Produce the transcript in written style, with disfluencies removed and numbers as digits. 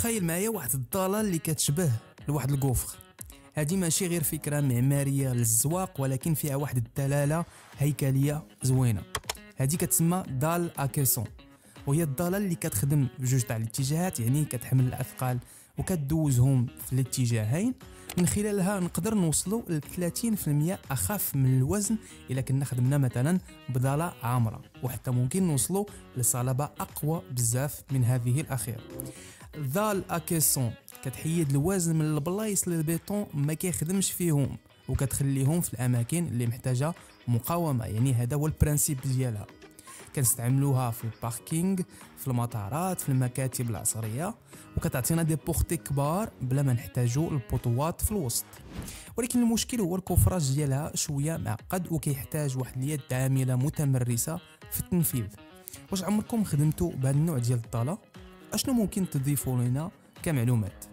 تخيل معايا واحد الضاله اللي كتشبه لواحد الكوفر. هذه ماشي غير فكره معماريه للزواق، ولكن فيها واحد الدلاله هيكليه زوينه. هذه كتسمى دال اكيسون، وهي الضاله اللي كتخدم بجوج تاع الاتجاهات، يعني كتحمل الاثقال وكتدوزهم في الاتجاهين. من خلالها نقدر نوصلوا ل 30% اخف من الوزن الا كنا خدمنا مثلا بضاله عامره، وحتى ممكن نوصلوا لصلابه اقوى بزاف من هذه الاخيره. دال اكيسون كتحيد الوزن من البلايص اللي البيطون ما كيخدمش فيهم، وكتخليهم في الاماكن اللي محتاجه مقاومه. يعني هذا هو البرانسيب ديالها. كنستعملوها في الباركينغ، في المطارات، في المكاتب العصريه، وكتعطينا دي بورتي كبار بلا ما نحتاجو البطوات في الوسط. ولكن المشكل هو الكوفراج ديالها شويه معقد، وكيحتاج واحد اليد عامله متمرسه في التنفيذ. واش عمركم خدمتوا بهذا النوع ديال الضاله؟ اشنو ممكن تضيفوا لنا كمعلومات؟